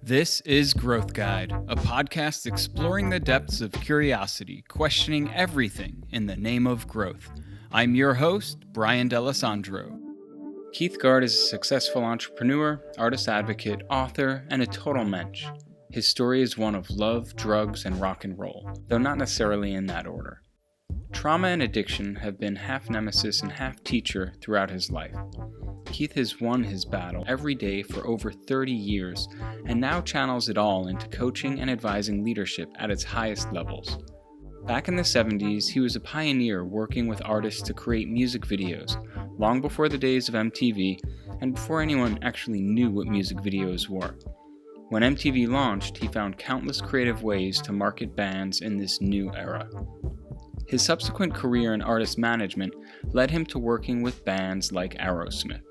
This is Growth Guide, a podcast exploring the depths of curiosity, questioning everything in the name of growth. I'm your host, Brian D'Alessandro. Keith Garde is a successful entrepreneur, artist advocate, author, and a total mensch. His story is one of love, drugs, and rock and roll, though not necessarily in that order. Trauma and addiction have been half nemesis and half teacher throughout his life. Keith has won his battle every day for over 30 years and now channels it all into coaching and advising leadership at its highest levels. Back in the 70s, he was a pioneer working with artists to create music videos, long before the days of MTV and before anyone actually knew what music videos were. When MTV launched, he found countless creative ways to market bands in this new era. His subsequent career in artist management led him to working with bands like Aerosmith.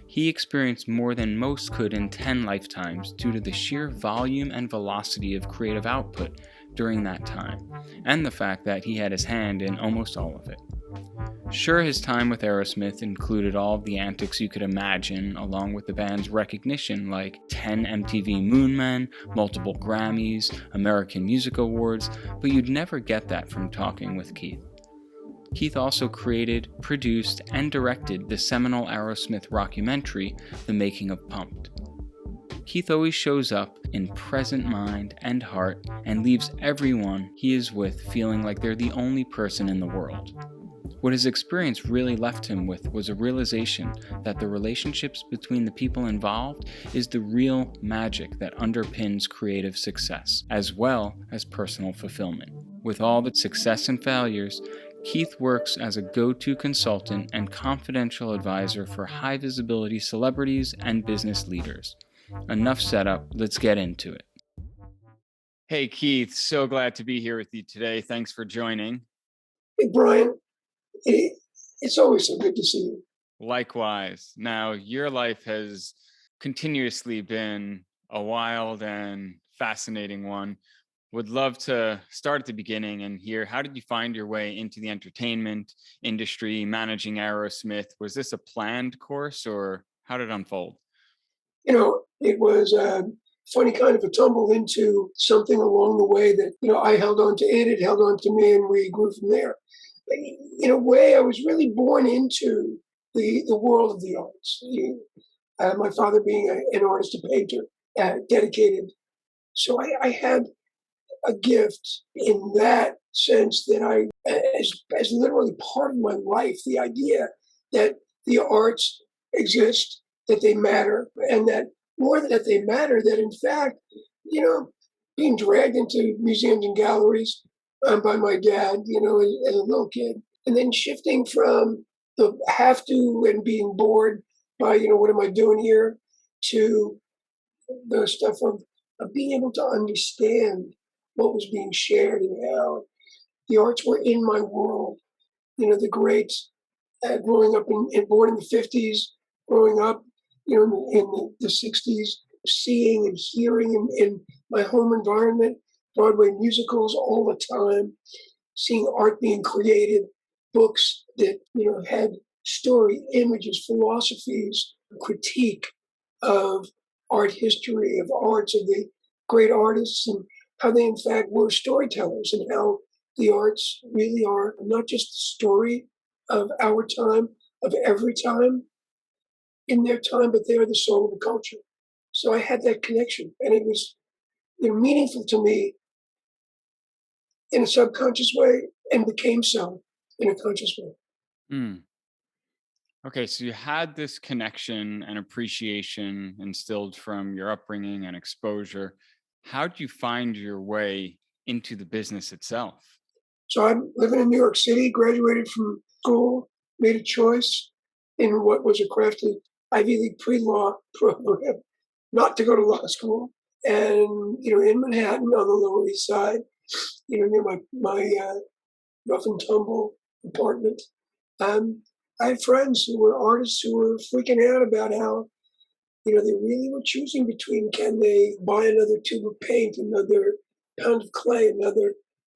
He experienced more than most could in 10 lifetimes due to the sheer volume and velocity of creative output during that time, and the fact that he had his hand in almost all of it. Sure, his time with Aerosmith included all of the antics you could imagine, along with the band's recognition like 10 MTV Moonmen, multiple Grammys, American Music Awards, but you'd never get that from talking with Keith. Keith also created, produced, and directed the seminal Aerosmith Rockumentary, The Making of Pumped. Keith always shows up in present mind and heart and leaves everyone he is with feeling like they're the only person in the world. What his experience really left him with was a realization that the relationships between the people involved is the real magic that underpins creative success, as well as personal fulfillment. With all the success and failures, Keith works as a go-to consultant and confidential advisor for high-visibility celebrities and business leaders. Enough setup, let's get into it. Hey Keith, so glad to be here with you today. Thanks for joining. Hey Brian, it's always so good to see you. Likewise. Now, your life has continuously been a wild and fascinating one. Would love to start at the beginning and hear, how did you find your way into the entertainment industry, managing Aerosmith? Was this a planned course or how did it unfold? It was a funny kind of a tumble into something along the way that, I held on to it held on to me, and we grew from there. In a way, I was really born into the world of the arts. My father being an artist, a painter, dedicated. So I had a gift in that sense that as literally part of my life, the idea that the arts exist, that they matter, and that more than that they matter, that in fact, being dragged into museums and galleries by my dad, as a little kid, and then shifting from the have to and being bored by, what am I doing here, to the stuff of being able to understand what was being shared and how the arts were in my world. The greats, growing up born in the 50s, growing up, in the 60s, seeing and hearing in my home environment, Broadway musicals all the time, seeing art being created, books that, had story, images, philosophies, critique of art history, of arts, of the great artists, and how they in fact were storytellers, and how the arts really are not just the story of our time, of every time in their time, but they are the soul of the culture. So I had that connection, and it was meaningful to me in a subconscious way, and became so in a conscious way. Mm. Okay, so you had this connection and appreciation instilled from your upbringing and exposure. How did you find your way into the business itself? So I'm living in New York City, graduated from school, made a choice in what was a crafted Ivy League pre-law program, not to go to law school. And, in Manhattan on the Lower East Side, near my rough and tumble apartment, I had friends who were artists who were freaking out about how, they really were choosing between, can they buy another tube of paint, another pound of clay,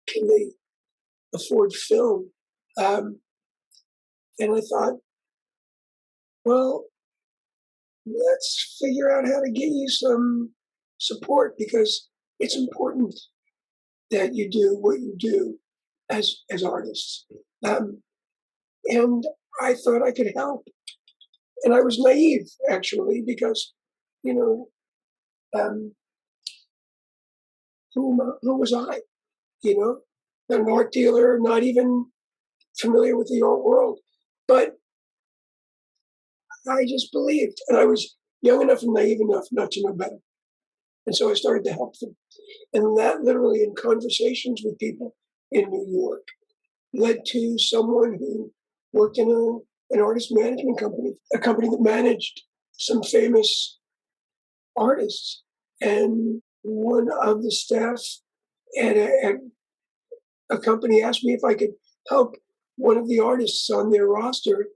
can they afford film? And I thought, well, let's figure out how to get you some support, because it's important that you do what you do as artists. Um, and I thought I could help. And I was naive, actually, because, you know, um, who was I? You know, an art dealer, not even familiar with the art world. But I just believed, and I was young enough and naive enough not to know better. And so I started to help them. And that literally, in conversations with people in New York, led to someone who worked in an artist management company, a company that managed some famous artists. And one of the staff at a company asked me if I could help one of the artists on their roster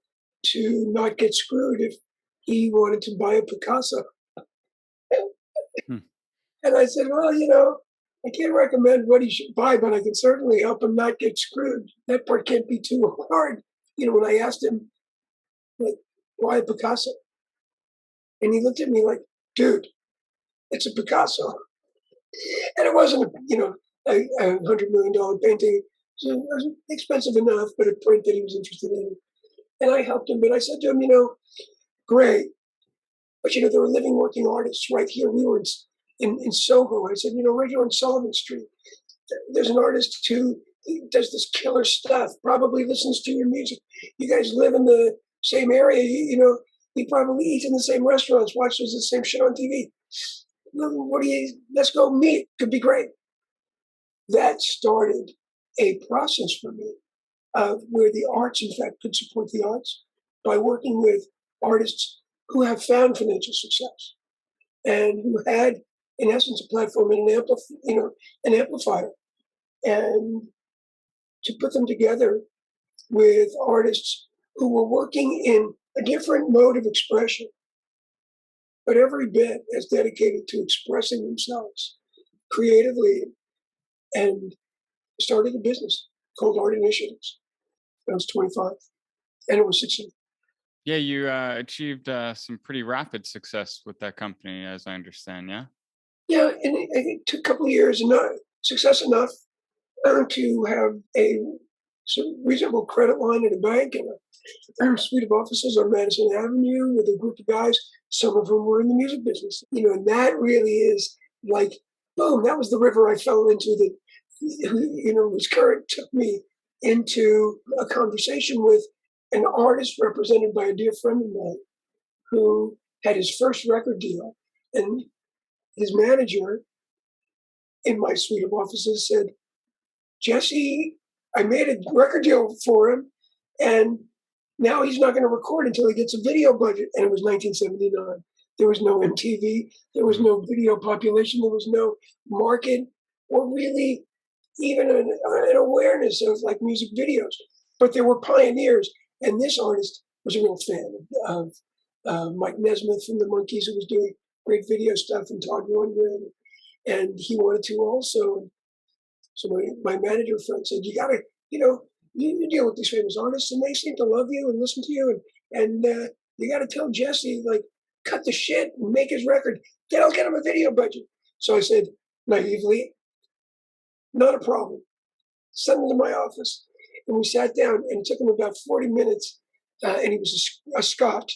to not get screwed if he wanted to buy a Picasso. Hmm. And I said, well, I can't recommend what he should buy, but I can certainly help him not get screwed. That part can't be too hard. When I asked him, like, why a Picasso? And he looked at me like, dude, it's a Picasso. And it wasn't, $100 million painting. So it was expensive enough, but a print that he was interested in. And I helped him, but I said to him, great. But, there were living, working artists right here. We were in Soho. I said, right here on Sullivan Street, there's an artist who does this killer stuff, probably listens to your music. You guys live in the same area. He probably eats in the same restaurants, watches the same shit on TV. Let's go meet. Could be great. That started a process for me of where the arts, in fact, could support the arts by working with artists who have found financial success and who had, in essence, a platform and an amplifier, and to put them together with artists who were working in a different mode of expression, but every bit as dedicated to expressing themselves creatively, and started a business called Art Initiatives. I was 25, and it was successful. Yeah, you achieved some pretty rapid success with that company, as I understand. Yeah. Yeah, and it took a couple of years, and not success enough to have a reasonable credit line at a bank and a suite of offices on Madison Avenue with a group of guys, some of whom were in the music business. And that really is like, boom, that was the river I fell into that, whose current took me into a conversation with an artist represented by a dear friend of mine who had his first record deal. And his manager in my suite of offices said, Jesse, I made a record deal for him, and now he's not going to record until he gets a video budget. And it was 1979. There was no MTV. There was no video population. There was no market or really even an awareness of like music videos. But there were pioneers. And this artist was a real fan of Mike Nesmith from the Monkees, who was doing great video stuff, and Todd Rundgren. And he wanted to also. So my manager friend said, you got to, you deal with these famous artists and they seem to love you and listen to you. And you got to tell Jesse, like, cut the shit and make his record. Then I'll get him a video budget. So I said, naively, not a problem. Send him to my office. And we sat down, and it took him about 40 minutes. And he was a Scot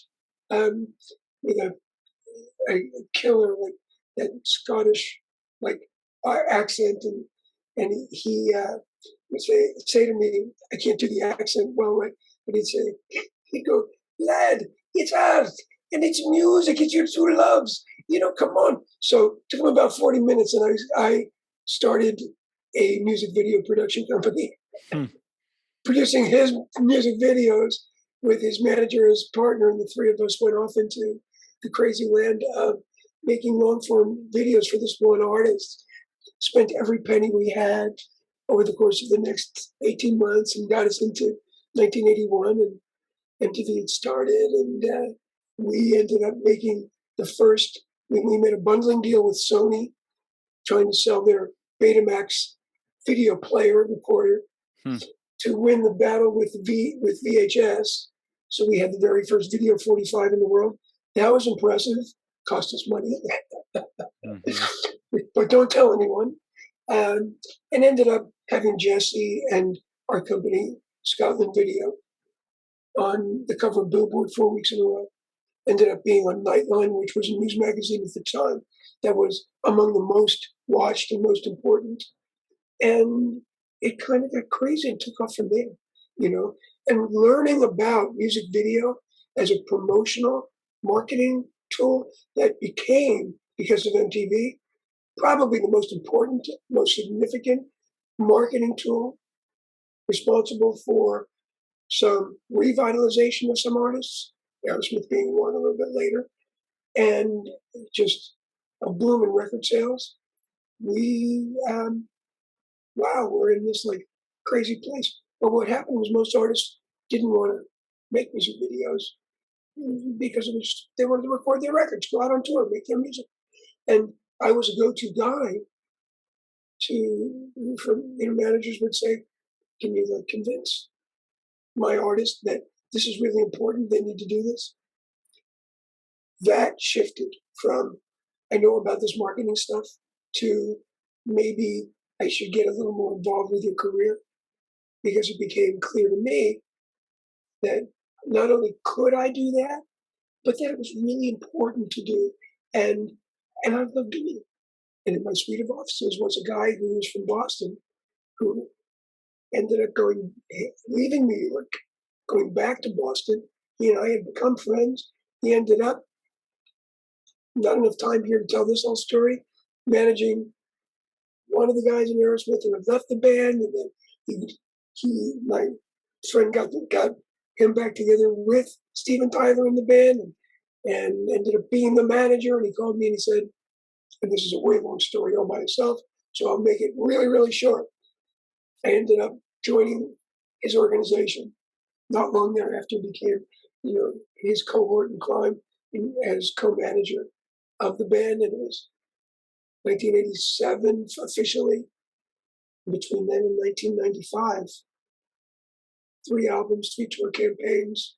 with a killer, like that Scottish, like, accent. And he would say to me, I can't do the accent well, right? But he'd go, lad, it's art and it's music, it's your true loves, come on. So it took him about 40 minutes, and I started a music video production company, producing his music videos with his manager as partner, and the three of us went off into the crazy land of making long form videos for this one artist. Spent every penny we had over the course of the next 18 months, and got us into 1981, and MTV had started, and we ended up making the first, we made a bundling deal with Sony, trying to sell their Betamax video player recorder to win the battle with VHS. So we had the very first Video 45 in the world. That was impressive. Cost us money, Hmm. but don't tell anyone. And ended up having Jesse and our company, Scotland Video, on the cover of Billboard 4 weeks in a row. Ended up being on Nightline, which was a news magazine at the time that was among the most watched and most important. And it kind of got crazy and took off from there, you know. And learning about music video as a promotional marketing tool that became, because of MTV, probably the most important, most significant marketing tool responsible for some revitalization of some artists, Aerosmith being one a little bit later, and just a boom in record sales. We, wow, we're in this like crazy place. But what happened was most artists didn't want to make music videos because it was they wanted to record their records, go out on tour, make their music. And I was a go-to guy from managers would say, "Can you like convince my artist that this is really important? They need to do this." That shifted from I know about this marketing stuff to maybe I should get a little more involved with your career because it became clear to me that not only could I do that, but that it was really important to do. And and I love doing it. And in my suite of offices was a guy who was from Boston who ended up leaving New York, going back to Boston. He and I had become friends. He ended up, not enough time here to tell this whole story, managing one of the guys in Aerosmith and had left the band. And then my friend got him back together with Steven Tyler in the band and ended up being the manager. And he called me and he said, and this is a way long story all by itself, so I'll make it really, really short. I ended up joining his organization. Not long thereafter, became, his cohort in crime as co-manager of the band, and it was 1987 officially. Between then and 1995, 3 albums, 3 tour campaigns,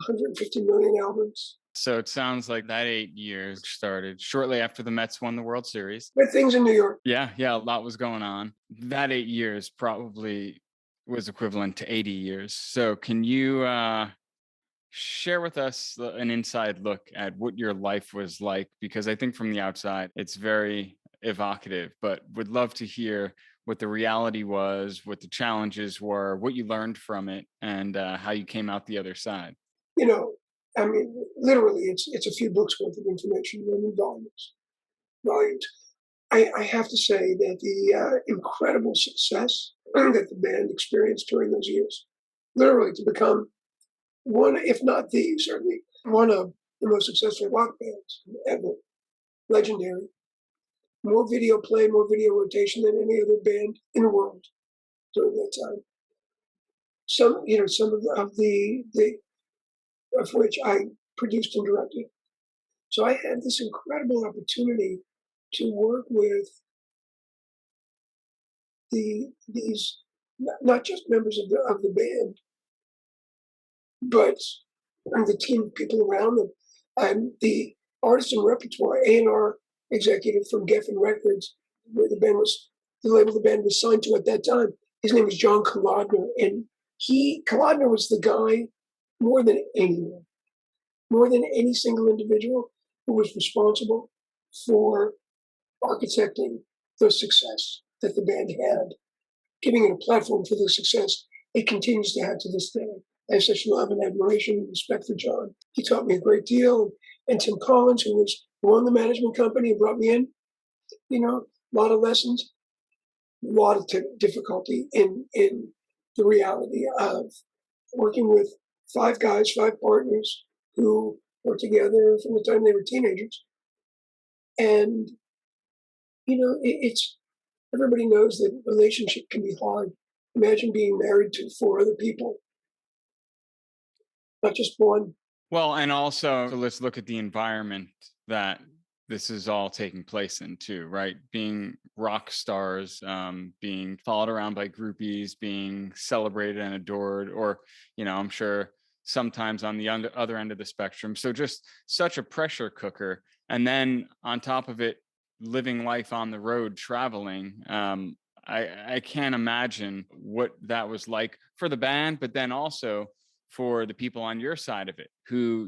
150 million albums. So it sounds like that 8 years started shortly after the Mets won the World Series. Good things in New York. Yeah, a lot was going on. That 8 years probably was equivalent to 80 years. So can you share with us an inside look at what your life was like? Because I think from the outside, it's very evocative, but would love to hear what the reality was, what the challenges were, what you learned from it, and how you came out the other side. You know, I mean, literally, it's a few books worth of information, volumes, volumes. I have to say that the incredible success that the band experienced during those years, literally to become one, if not the, certainly one of the most successful rock bands ever, legendary. More video play, more video rotation than any other band in the world during that time. Some of which I produced and directed. So I had this incredible opportunity to work with these not just members of the band, but the team of people around them. The artist and repertoire A&R executive from Geffen Records, where the label the band was signed to at that time. His name was John Kolodner, and Kolodner was the guy more than anyone, more than any single individual who was responsible for architecting the success that the band had, giving it a platform for the success it continues to have to this day. I have such love and admiration and respect for John. He taught me a great deal. And Tim Collins, who won the management company and brought me in, a lot of lessons, a lot of difficulty in the reality of working with 5 guys, 5 partners who were together from the time they were teenagers. And, it's everybody knows that relationship can be hard. Imagine being married to 4 other people, not just one. Well, and also, so let's look at the environment that this is all taking place in too, right? Being rock stars, being followed around by groupies, being celebrated and adored, or, I'm sure sometimes on the other end of the spectrum. So just such a pressure cooker. And then on top of it, living life on the road, traveling. I can't imagine what that was like for the band, but then also for the people on your side of it who,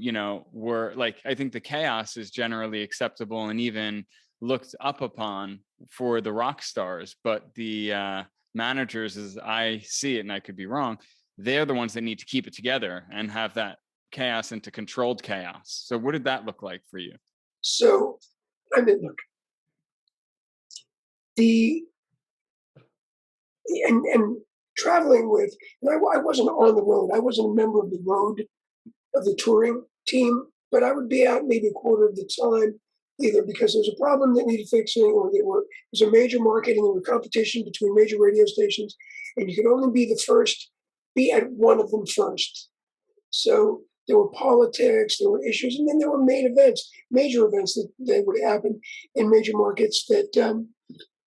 were like, I think the chaos is generally acceptable and even looked up upon for the rock stars, but the managers, as I see it, and I could be wrong, they're the ones that need to keep it together and have that chaos into controlled chaos. So what did that look like for you? So, I mean, look, the and traveling with, I wasn't on the road. I wasn't a member of the road of the touring team, but I would be out maybe a quarter of the time, either because there was a problem that needed fixing, or there was a major market and there were competition between major radio stations, and you could only be at one of them first. So there were politics, there were issues, and then there were major events that would happen in major markets that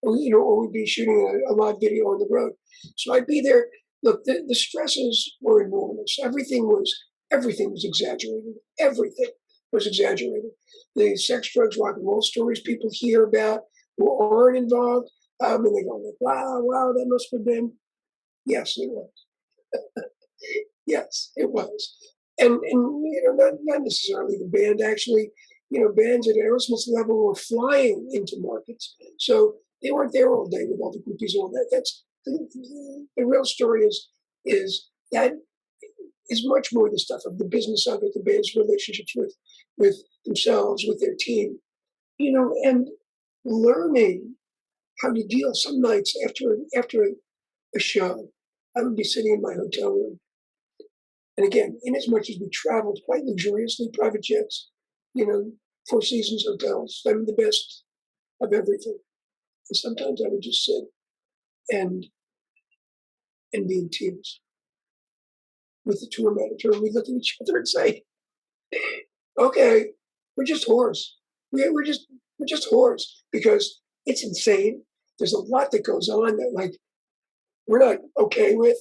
or we'd be shooting a live video on the road. So I'd be there. Look, the stresses were enormous. Everything was exaggerated. Everything was exaggerated. The sex, drugs, rock and roll stories people hear about who aren't involved, and they go like, wow, that must have been. Yes, it was. Yes, it was. And not necessarily the band. Actually, bands at Aerosmith's level were flying into markets, so they weren't there all day with all the groupies and all that. That's the real story is that is much more the stuff of the business of it, the band's relationships with themselves, with their team, and learning how to deal. Some nights after a show, I would be sitting in my hotel room. And again, in as much as we traveled quite luxuriously, private jets, Four Seasons hotels, I mean, the best of everything. And sometimes I would just sit and be in tears with the tour manager, and we look at each other and say, "Okay, we're just whores. We're just whores," because it's insane. There's a lot that goes on that like we're not okay with,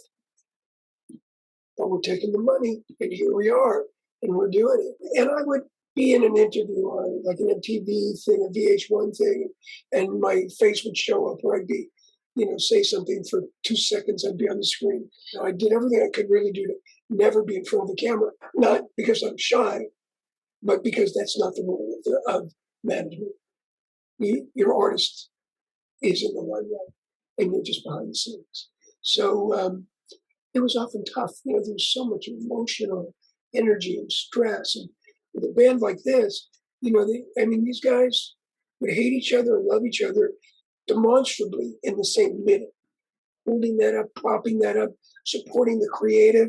but we're taking the money, and here we are, and we're doing it. And I would be in an interview or like an MTV thing, a VH1 thing, and my face would show up, or I'd be, say something for 2 seconds, I'd be on the screen. I did everything I could really do to never be in front of the camera, not because I'm shy, but because that's not the role of management. Your artist is in the limelight, and you're just behind the scenes. So it was often tough. There was so much emotional energy and stress. And with a band like this, these guys would hate each other and love each other demonstrably in the same minute, holding that up, propping that up, supporting the creative,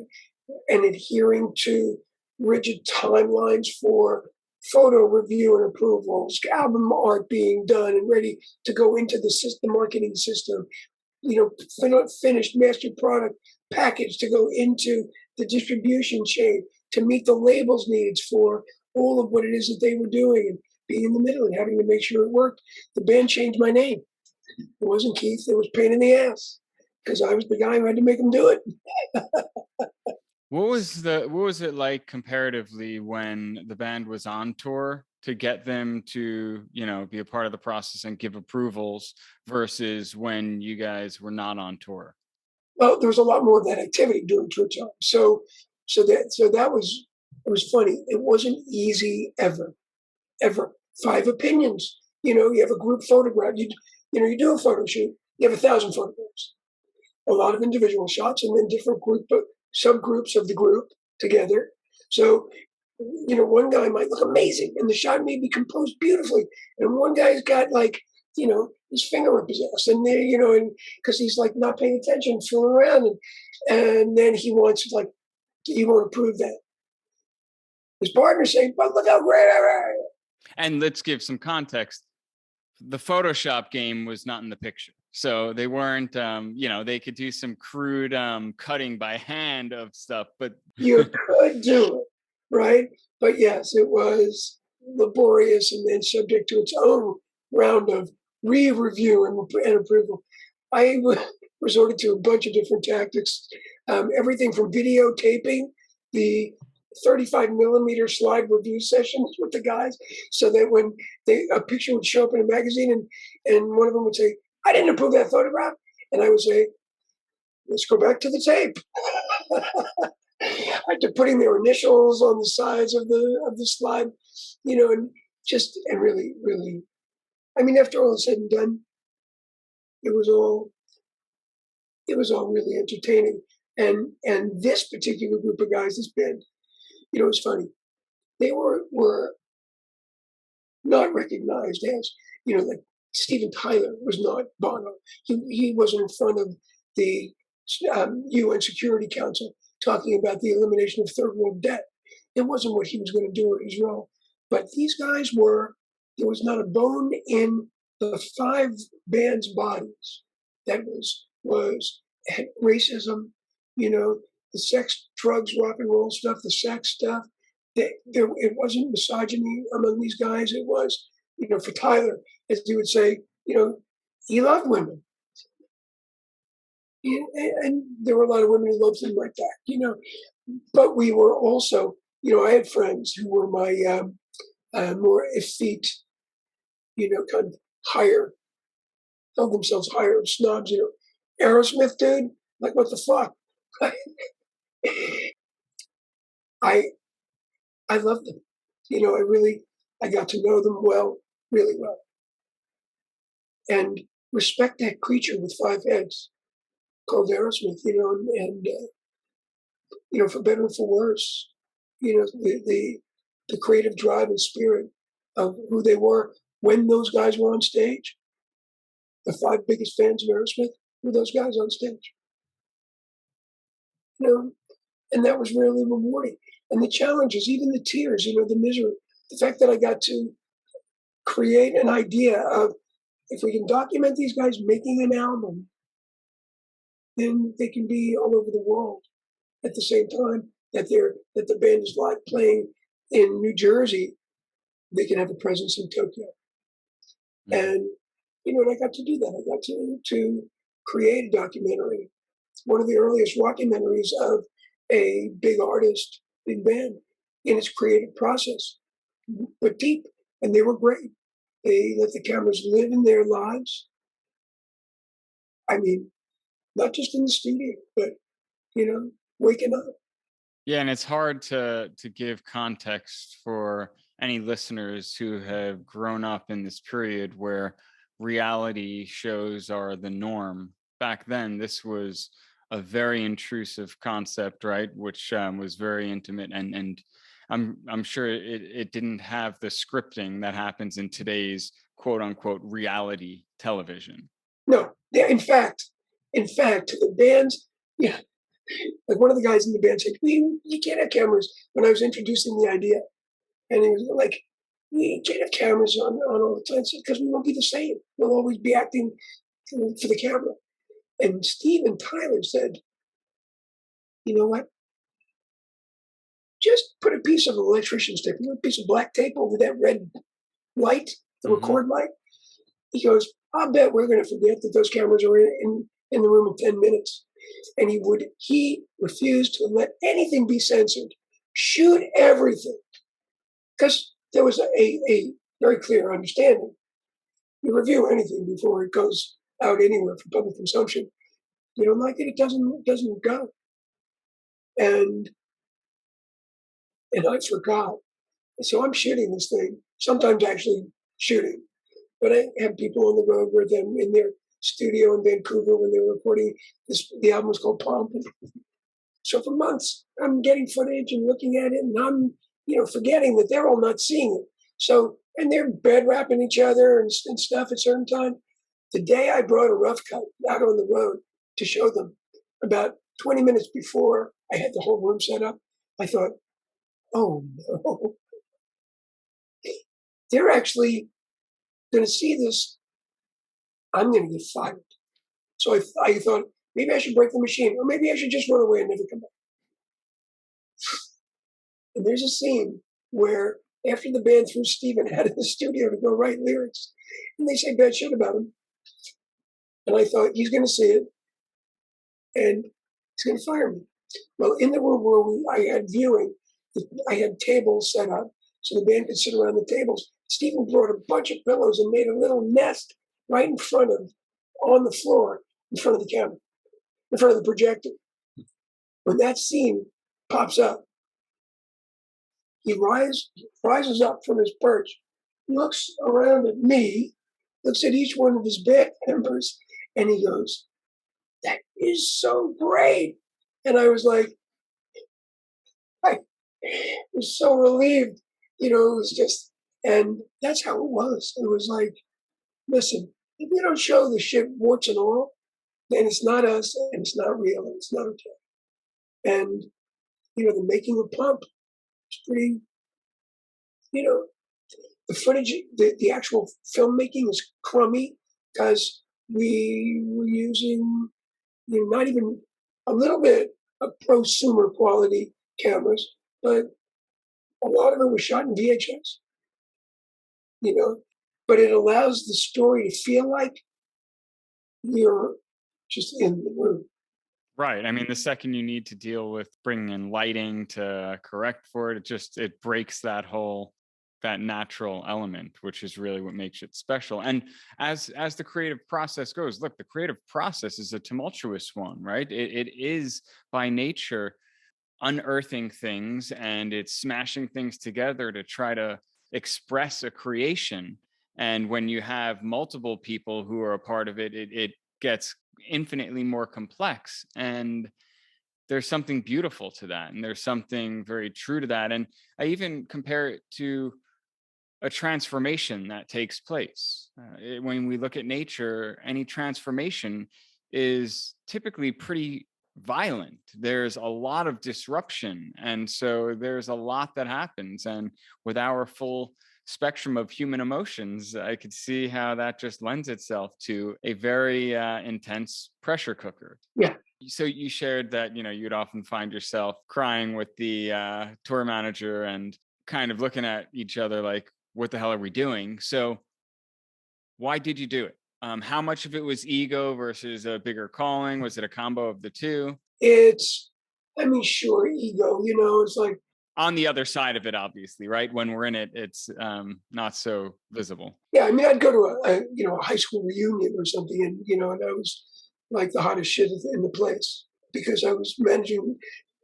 and adhering to rigid timelines for photo review and approvals, album art being done and ready to go into the system, marketing system, finished mastered product package to go into the distribution chain to meet the label's needs for all of what it is that they were doing, and being in the middle and having to make sure it worked. The band changed my name. It wasn't Keith. It was Pain in the Ass, because I was the guy who had to make them do it. What was it like comparatively when the band was on tour to get them to, be a part of the process and give approvals versus when you guys were not on tour? Well, there was a lot more of that activity during tour time. So that was, it was funny. It wasn't easy ever. 5 opinions. You have a group photograph. You do a photo shoot. You have 1,000 photographs, a lot of individual shots, and then different subgroups of the group together. So, one guy might look amazing, and the shot may be composed beautifully, and one guy's got like, his finger up his ass, and there, and because he's like not paying attention, fooling around, and then he wants to approve that. His partner saying, "But look how great I am." And let's give some context. The Photoshop game was not in the picture. So they weren't, they could do some crude cutting by hand of stuff, but you could do it, right? But yes, it was laborious and then subject to its own round of re-review and approval. I resorted to a bunch of different tactics, everything from videotaping the 35 millimeter slide review sessions with the guys, so that when a picture would show up in a magazine and one of them would say, "I didn't approve that photograph," and I would say, "Let's go back to the tape." After putting their initials on the sides of the slide, and really, really, I mean, after all is said and done, it was all really entertaining. And this particular group of guys, this band, it's funny. They were not recognized as, like Steven Tyler was not Bono. He wasn't in front of the UN Security Council talking about the elimination of third world debt. It wasn't what he was going to do or his role. But these guys there was not a bone in the 5 bands' bodies that was had racism, the sex, drugs, rock and roll stuff, the sex stuff. It wasn't misogyny among these guys. It was, for Tyler, as he would say, he loved women. And there were a lot of women who loved him like that, But we were also, I had friends who were my more effete, kind of higher, held themselves higher, snobs, Aerosmith, dude, like what the fuck? I I loved them. I got to know them well, really well, and respect that creature with 5 heads called Aerosmith, for better or for worse, the creative drive and spirit of who they were when those guys were on stage. The 5 biggest fans of Aerosmith were those guys on stage, and that was really rewarding. And the challenges, even the tears, the misery, the fact that I got to create an idea of, if we can document these guys making an album, then they can be all over the world at the same time that the band is live playing in New Jersey. They can have a presence in Tokyo. And and I got to do that. I got to create a documentary, one of the earliest documentaries of a big artist, big band, in its creative process, but deep. And they were great. They let the cameras live in their lives. I mean, not just in the studio, but waking up. Yeah, and it's hard to give context for any listeners who have grown up in this period where reality shows are the norm. Back then, this was a very intrusive concept, right? Which was very intimate, and I'm sure it didn't have the scripting that happens in today's quote unquote reality television. No, yeah, in fact, the bands, yeah, like one of the guys in the band said, you can't have cameras, when I was introducing the idea. And he was like, you can't have cameras on all the time, because we won't be the same. We'll always be acting for the camera. And Steve and Tyler said, you know what? Just put a piece of electrician's tape, a piece of black tape over that red light, the record light. He goes, I'll bet we're going to forget that those cameras are in the room in 10 minutes. And he refused to let anything be censored. Shoot everything. Because there was a very clear understanding. You review anything before it goes out anywhere for public consumption. You don't like it, it doesn't go. And I forgot. So I'm shooting this thing, sometimes actually shooting. But I have people on the road with them in their studio in Vancouver when they were recording this. The album was called Pomp. So for months, I'm getting footage and looking at it, and I'm, forgetting that they're all not seeing it. So, and they're bed wrapping each other and stuff at certain time. The day I brought a rough cut out on the road to show them, about 20 minutes before I had the whole room set up, I thought, oh no, they're actually going to see this. I'm going to get fired. So I thought, maybe I should break the machine, or maybe I should just run away and never come back. And there's a scene where, after the band threw Steven out of the studio to go write lyrics, and they say bad shit about him, and I thought, he's going to see it, and he's going to fire me. Well, in the room where I had viewing, I had tables set up so the band could sit around the tables. Stephen brought a bunch of pillows and made a little nest right in front of, on the floor, in front of the camera, in front of the projector. When that scene pops up, he rises up from his perch, looks around at me, looks at each one of his band members, and he goes, "That is so great." And I was like, I was so relieved. It was just, and that's how it was. It was like, listen, if we don't show the shit warts and all, then it's not us and it's not real and it's not okay. And, the making of Pump is pretty, you know, the footage, the actual filmmaking is crummy because we were using, not even a little bit of prosumer quality cameras, but a lot of it was shot in VHS, you know, but it allows the story to feel like you're just in the room. Right. I mean, the second you need to deal with bringing in lighting to correct for it, it breaks that natural element, which is really what makes it special. And as the creative process goes, look, the creative process is a tumultuous one, right? It is by nature unearthing things, and it's smashing things together to try to express a creation. And when you have multiple people who are a part of it, it gets infinitely more complex. And there's something beautiful to that. And there's something very true to that. And I even compare it to a transformation that takes place. When we look at nature, any transformation is typically pretty violent. There's a lot of disruption. And so there's a lot that happens. And with our full spectrum of human emotions, I could see how that just lends itself to a very intense pressure cooker. Yeah. So you shared that, you'd often find yourself crying with the tour manager and kind of looking at each other like, what the hell are we doing? So why did you do it? How much of it was ego versus a bigger calling? Was it a combo of the two? Sure, ego, it's like, On the other side of it, obviously, right? When we're in it, it's not so visible. yeah, I'd go to a high school reunion or something, and I was like the hottest shit in the place because I was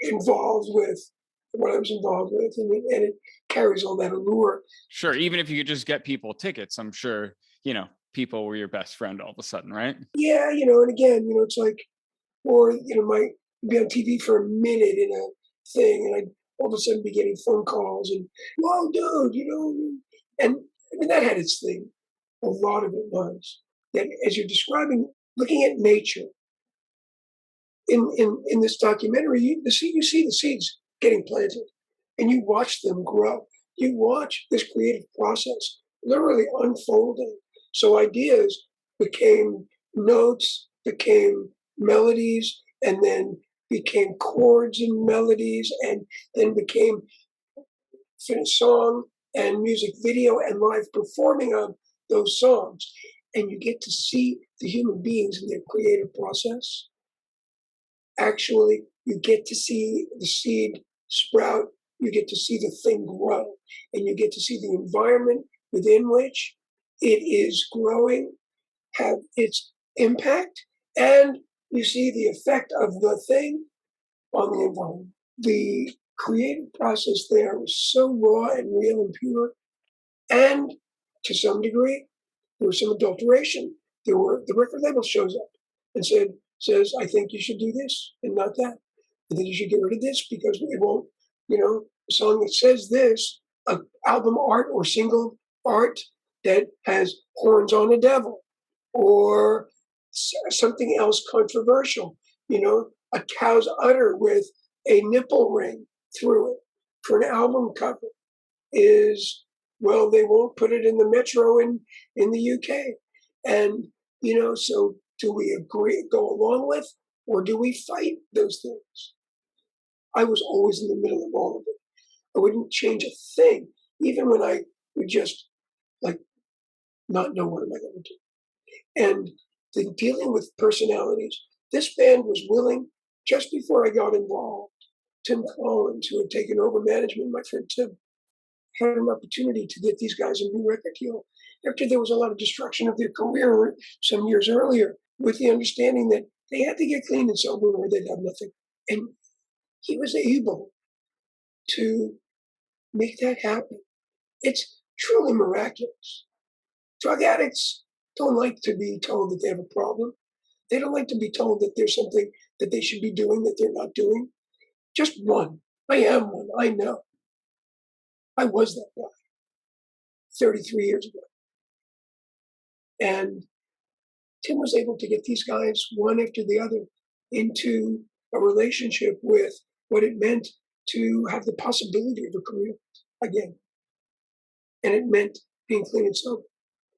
involved with what I was involved with, and it carries all that allure. Sure, even if you could just get people tickets, I'm sure, people were your best friend all of a sudden, right? Yeah, and again, it's like, or might be on TV for a minute in a thing, and I'd all of a sudden be getting phone calls and, "Whoa, dude," and that had its thing. A lot of it was that, as you're describing, looking at nature in this documentary, you see the seeds getting planted, and you watch them grow. You watch this creative process literally unfolding. So ideas became notes, became melodies, and then became chords and melodies, and then became finished song and music video and live performing of those songs. And you get to see the human beings in their creative process. Actually, you get to see the seed sprout, you get to see the thing grow, and you get to see the environment within which it is growing have its impact, and you see the effect of the thing on the environment. The creative process there was so raw and real and pure, and to some degree, there was some adulteration. The record label shows up and says, "I think you should do this and not that. I think you should get rid of this because it won't, a song that says this, album art or single art that has horns on a devil, or something else controversial, a cow's udder with a nipple ring through it for an album cover is, well, they won't put it in the Metro in the UK." And, so do we go along with, or do we fight those things? I was always in the middle of all of it. I wouldn't change a thing, even when I would just like not know what am I going to do. And the dealing with personalities, this band was willing, just before I got involved, Tim Collins, who had taken over management, my friend Tim, had an opportunity to get these guys a new record deal after there was a lot of destruction of their career some years earlier, with the understanding that they had to get clean and sober or they'd have nothing. And he was able to make that happen. It's truly miraculous. Drug addicts don't like to be told that they have a problem. They don't like to be told that there's something that they should be doing that they're not doing. Just one. I am one. I know. I was that guy 33 years ago. And Tim was able to get these guys, one after the other, into a relationship with what it meant to have the possibility of a career again. And it meant being clean and sober.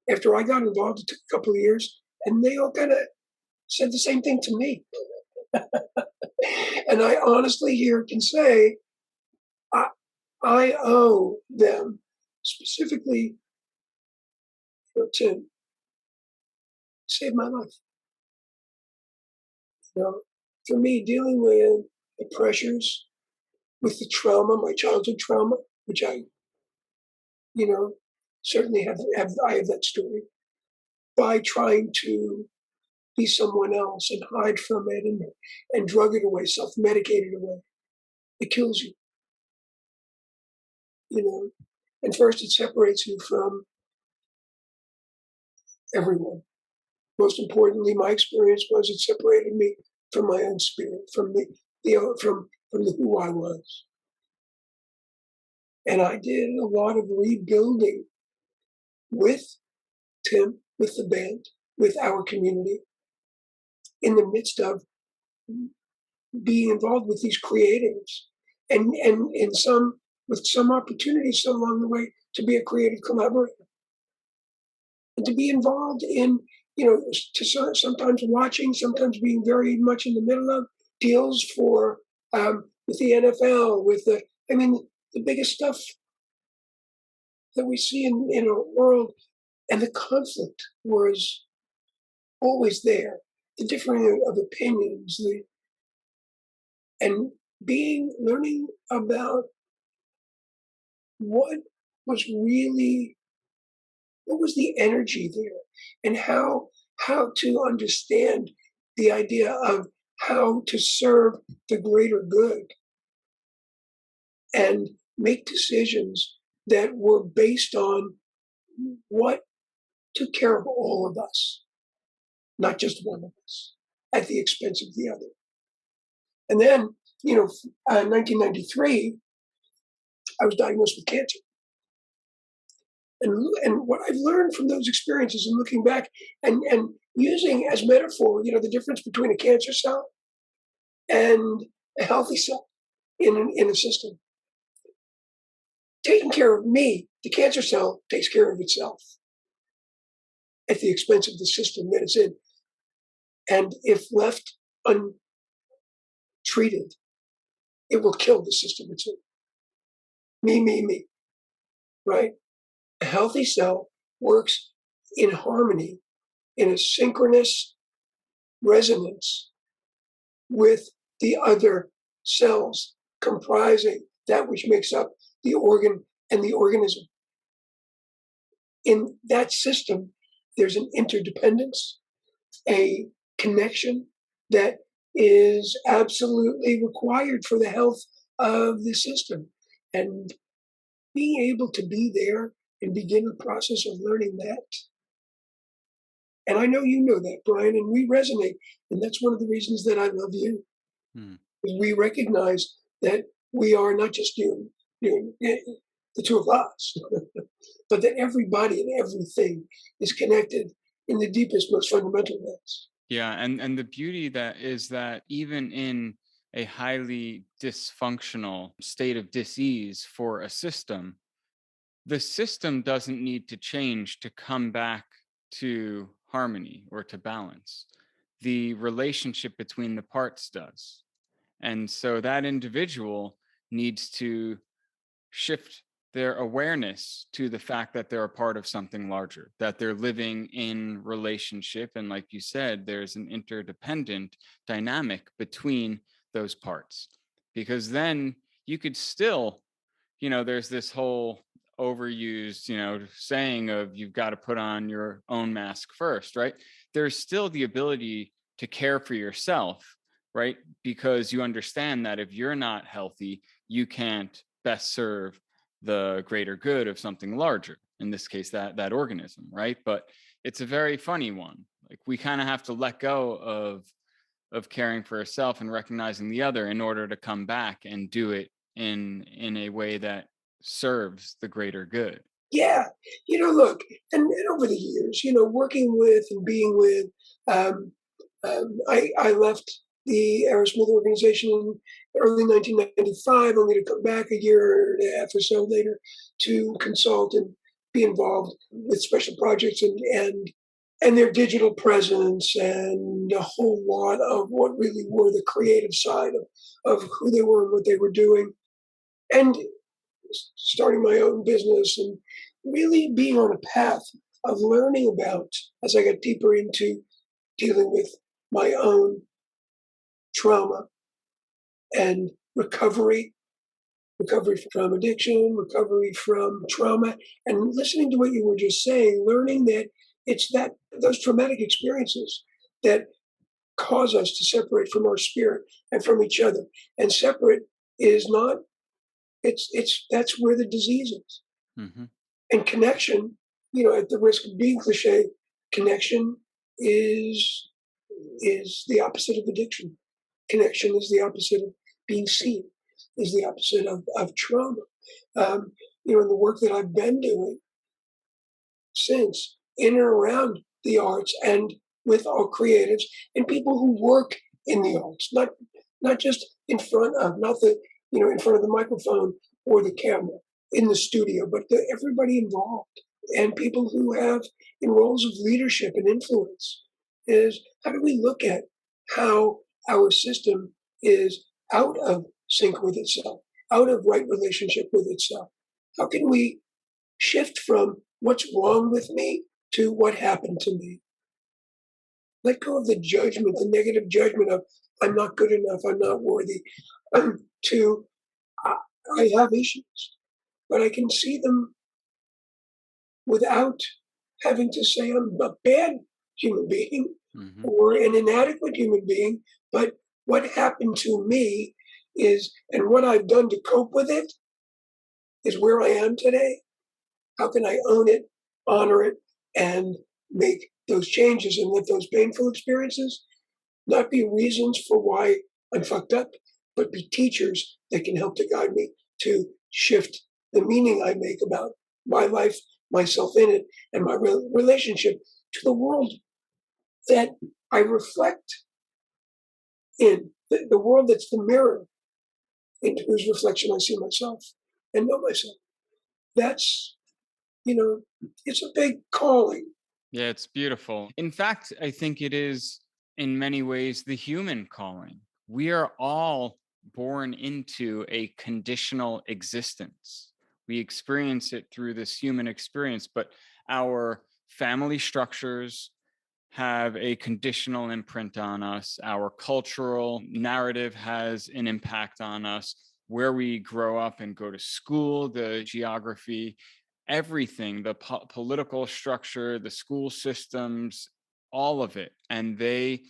After I got involved, it took a couple of years, and they all kind of said the same thing to me. And I honestly here can say I owe them, specifically Tim, saved my life. You know, for me, dealing with the pressures, with the trauma, my childhood trauma, which I, certainly I have that story, by trying to be someone else and hide from it and drug it away, self-medicate it away. It kills you, you know. And first, it separates you from everyone. Most importantly, my experience was it separated me from my own spirit, from the who I was. And I did a lot of rebuilding with Tim, with the band, with our community, in the midst of being involved with these creatives, and in some with some opportunities along the way to be a creative collaborator and to be involved in, sometimes watching, sometimes being very much in the middle of deals for with the NFL, the biggest stuff that we see in our world, and the conflict was always there, the differing of opinions, and learning about what was the energy there, and how to understand the idea of how to serve the greater good and make decisions that were based on what took care of all of us, not just one of us, at the expense of the other. And then, 1993, I was diagnosed with cancer. And what I've learned from those experiences and looking back and using as metaphor, the difference between a cancer cell and a healthy cell in a system. Taking care of me, the cancer cell takes care of itself at the expense of the system that it's in. And if left untreated, it will kill the system it's in. Me, right? A healthy cell works in harmony, in a synchronous resonance with the other cells comprising that which makes up the organ and the organism. In that system, there's an interdependence, a connection that is absolutely required for the health of the system. And being able to be there and begin the process of learning that. And I know you know that, Brian, and we resonate. And that's one of the reasons that I love you. We recognize that we are not just the two of us, but that everybody and everything is connected in the deepest, most fundamental ways. Yeah, and the beauty that is that even in a highly dysfunctional state of dis-ease for a system, the system doesn't need to change to come back to harmony or to balance. The relationship between the parts does. And so that individual needs to shift their awareness to the fact that they're a part of something larger, that they're living in relationship. And like you said, there's an interdependent dynamic between those parts. because then you could still, there's this whole overused, saying of you've got to put on your own mask first, right? There's still the ability to care for yourself, right? Because you understand that if you're not healthy, you can't best serve the greater good of something larger, in this case that organism, right? But it's a very funny one. Like, we kind of have to let go of caring for yourself and recognizing the other in order to come back and do it in a way that serves the greater good. Yeah, look, and over the years, working with and being with, um, I left the Aerosmith organization in early 1995, only to come back a year and a half or so later to consult and be involved with special projects and their digital presence and a whole lot of what really were the creative side of who they were and what they were doing. And starting my own business and really being on a path of learning about as I got deeper into dealing with my own trauma and recovery from addiction, recovery from trauma, and listening to what you were just saying, learning that it's that those traumatic experiences that cause us to separate from our spirit and from each other. And separate is not, it's that's where the disease is. Hmm. And connection, at the risk of being cliche, connection is is the opposite of addiction. Connection is the opposite of being seen, is the opposite of trauma. In the work that I've been doing since in and around the arts and with all creatives and people who work in the arts, not just in front of, not the, in front of the microphone or the camera in the studio, but everybody involved and people who have in roles of leadership and influence is how do we look at how our system is out of sync with itself, out of right relationship with itself? How can we shift from what's wrong with me to what happened to me? Let go of the judgment, the negative judgment of I'm not good enough, I'm not worthy, to I, I have issues, but I can see them without having to say I'm a bad human being Hmm. or an inadequate human being. But what happened to me is, and what I've done to cope with it is where I am today. How can I own it, honor it, and make those changes and let those painful experiences not be reasons for why I'm fucked up, but be teachers that can help to guide me to shift the meaning I make about my life, myself in it, and my relationship to the world that I reflect in, the world that's the mirror into whose reflection I see myself and know myself. That's, it's a big calling. Yeah, it's beautiful. In fact, I think it is in many ways the human calling. We are all born into a conditional existence. We experience it through this human experience, but our family structures have a conditional imprint on us. Our cultural narrative has an impact on us. Where we grow up and go to school, the geography, everything, the political structure, the school systems, all of it. And they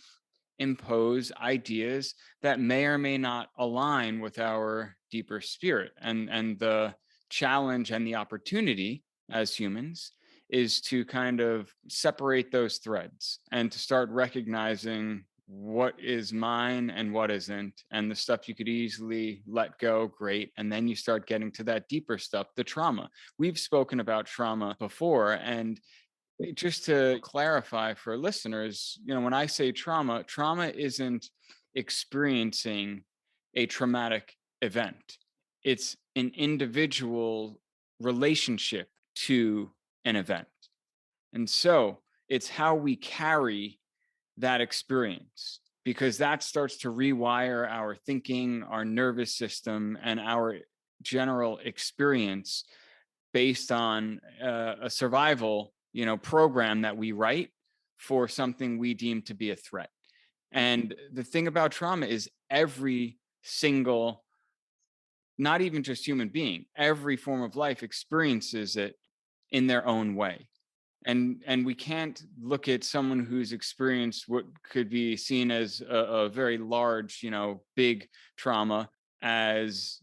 impose ideas that may or may not align with our deeper spirit. And the challenge and the opportunity as humans is to kind of separate those threads and to start recognizing what is mine and what isn't, and the stuff you could easily let go, great. And then you start getting to that deeper stuff, the trauma. We've spoken about trauma before, and just to clarify for listeners, when I say trauma, trauma isn't experiencing a traumatic event. It's an individual relationship to an event. And so it's how we carry that experience, because that starts to rewire our thinking, our nervous system, and our general experience based on a survival, program that we write for something we deem to be a threat. And the thing about trauma is every single not even just human being, every form of life experiences it in their own way. And we can't look at someone who's experienced what could be seen as a very large, big trauma as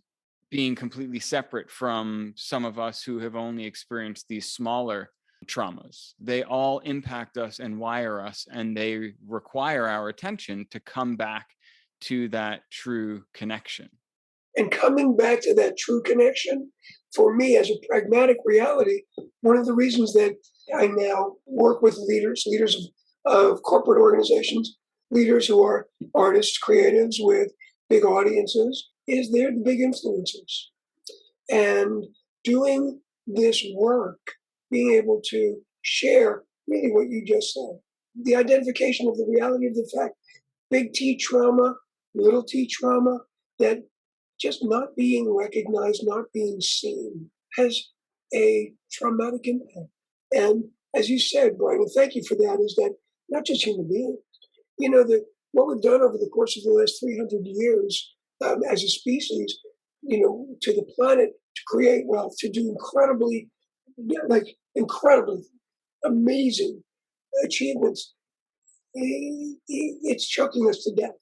being completely separate from some of us who have only experienced these smaller traumas. They all impact us and wire us, and they require our attention to come back to that true connection. And coming back to that true connection, for me as a pragmatic reality, one of the reasons that I now work with leaders of corporate organizations, leaders who are artists, creatives with big audiences, is they're the big influencers. And doing this work, being able to share really what you just said, the identification of the reality of the fact, big T trauma, little t trauma, that just not being recognized, not being seen has a traumatic impact. And as you said, Brian, and thank you for that, is that not just human beings, what we've done over the course of the last 300 years as a species, to the planet, to create wealth, to do incredibly amazing achievements, it's choking us to death.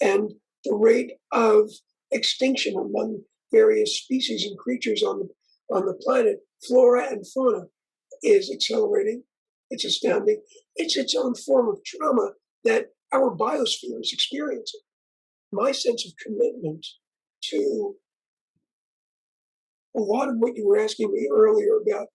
And the rate of extinction among various species and creatures on the planet, flora and fauna, is accelerating. It's astounding. It's its own form of trauma that our biosphere is experiencing. My sense of commitment to a lot of what you were asking me earlier about,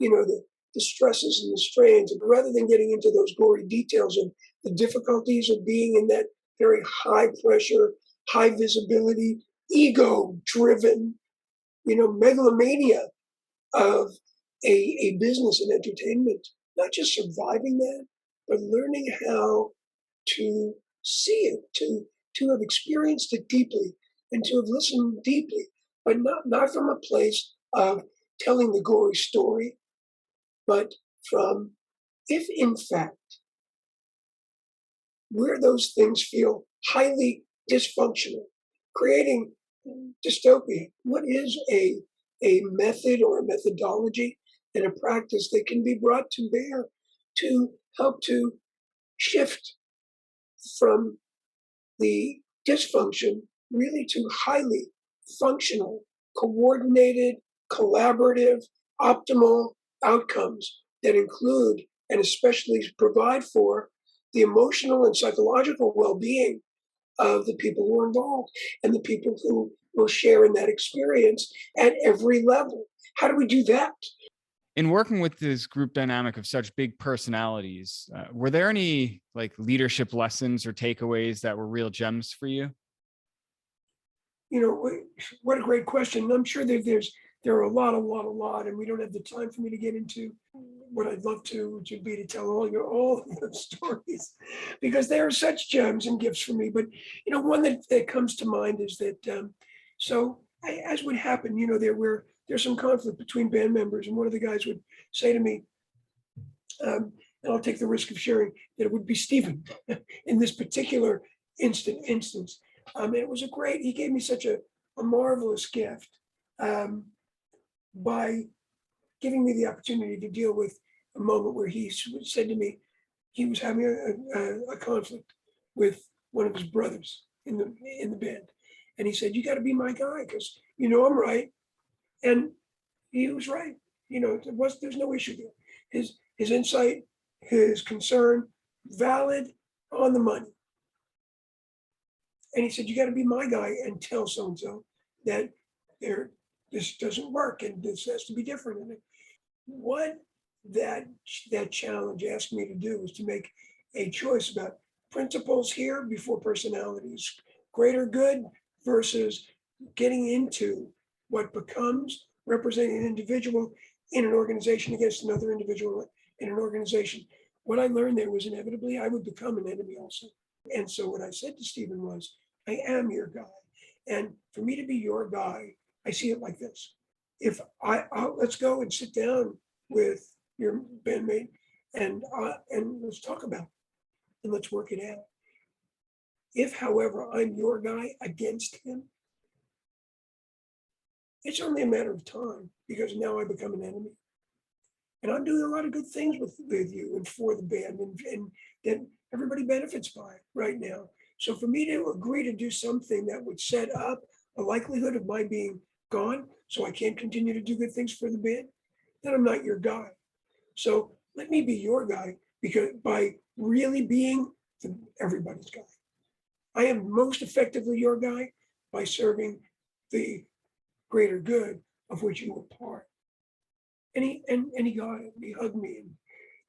the stresses and the strains, and rather than getting into those gory details of the difficulties of being in that very high pressure, high visibility, ego driven, megalomania of a business and entertainment, not just surviving that, but learning how to see it, to have experienced it deeply and to have listened deeply, but not from a place of telling the gory story, but from, if in fact, where those things feel highly dysfunctional, creating dystopia, what is a method or a methodology and a practice that can be brought to bear to help to shift from the dysfunction really to highly functional, coordinated, collaborative, optimal outcomes that include and especially provide for the emotional and psychological well-being of the people who are involved and the people who will share in that experience at every level. How do we do that? In working with this group dynamic of such big personalities, were there any leadership lessons or takeaways that were real gems for you? What a great question. I'm sure there are a lot, and we don't have the time for me to get into what I'd love to be to tell all the stories, because they are such gems and gifts for me. But one that comes to mind is that as would happen, there's some conflict between band members, and one of the guys would say to me, and I'll take the risk of sharing that it would be Stephen in this particular instance. And it was he gave me such a marvelous gift by giving me the opportunity to deal with a moment where he said to me he was having a conflict with one of his brothers in the band. And he said, "You got to be my guy because I'm right." And he was right. There's no issue there. His insight, his concern, valid, on the money. And he said, "You got to be my guy and tell so-and-so that this doesn't work and this has to be different." And what that challenge asked me to do was to make a choice about principles here before personalities, greater good versus getting into what becomes representing an individual in an organization against another individual in an organization. What I learned there was inevitably I would become an enemy also. And so what I said to Stephen was, I am your guy. And for me to be your guy, I see it like this. If let's go and sit down with your bandmate and let's talk about it and let's work it out. If, however, I'm your guy against him, it's only a matter of time because now I become an enemy. And I'm doing a lot of good things with you and for the band and that everybody benefits by right now. So for me to agree to do something that would set up a likelihood of my being gone so I can't continue to do good things for the band, then I'm not your guy. So let me be your guy because by really being everybody's guy. I am most effectively your guy by serving the greater good of which you were part. And he got it. He hugged me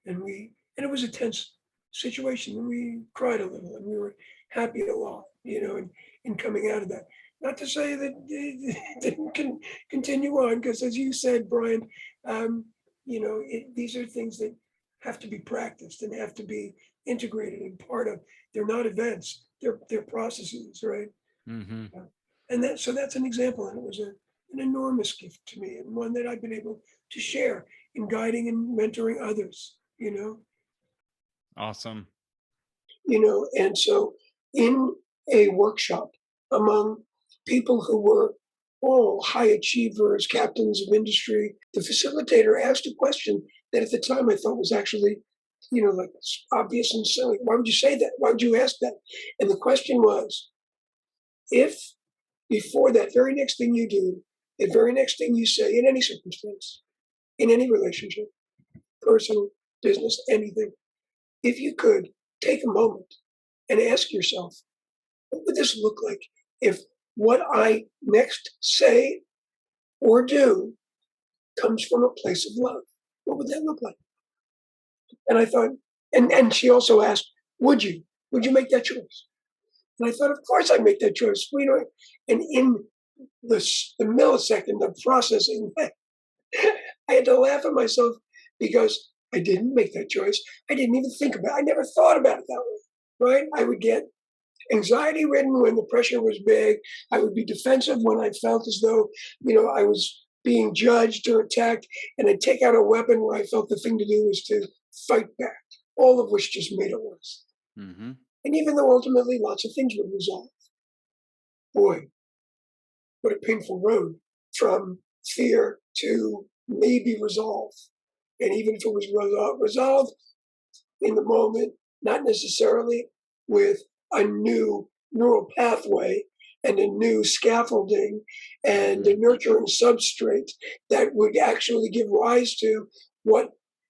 and it was a tense situation and we cried a little and we were happy a lot, in coming out of that. Not to say that it didn't continue on, because as you said, Brian, these are things that have to be practiced and have to be integrated and part of. They're not events; they're processes, right? Mm-hmm. And that's an example, and it was an enormous gift to me, and one that I've been able to share in guiding and mentoring others. Awesome. And so in a workshop among people who were all high achievers, captains of industry, the facilitator asked a question that at the time I thought was actually, like obvious and silly. Why would you say that? Why would you ask that? And the question was, if before that very next thing you do, the very next thing you say in any circumstance, in any relationship, personal, business, anything, if you could take a moment and ask yourself, what would this look like if what I next say or do comes from a place of love? What would that look like? And I thought, and she also asked, would you make that choice? And I thought, of course I'd make that choice. And in the millisecond of processing, I had to laugh at myself because I didn't make that choice. I didn't even think about it. I never thought about it that way, right? I would get anxiety ridden when the pressure was big. I would be defensive when I felt as though, I was being judged or attacked. And I'd take out a weapon where I felt the thing to do was to fight back, all of which just made it worse. Mm-hmm. And even though ultimately lots of things would resolve, boy, what a painful road from fear to maybe resolve. And even if it was resolved in the moment, not necessarily with a new neural pathway and a new scaffolding and a nurturing substrate that would actually give rise to what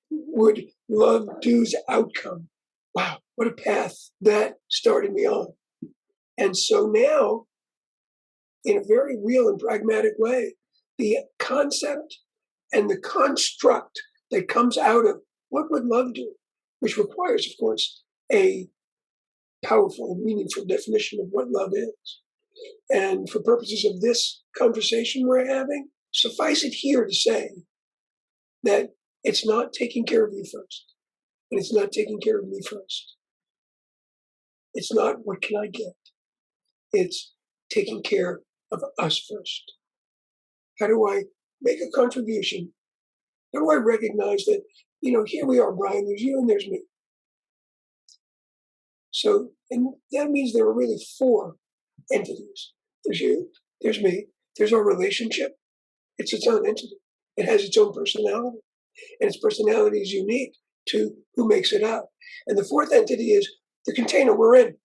would love do's outcome. Wow, what a path that started me on. And so now, in a very real and pragmatic way, the concept and the construct that comes out of what would love do, which requires, of course, a powerful and meaningful definition of what love is. And for purposes of this conversation we're having, suffice it here to say that it's not taking care of you first, and it's not taking care of me first. It's not what can I get? It's taking care of us first. How do I make a contribution? How do I recognize that, here we are, Brian, there's you and there's me. So, and that means there are really four entities. There's you, there's me, there's our relationship. It's its own entity. It has its own personality, and its personality is unique to who makes it up. And the fourth entity is the container we're in,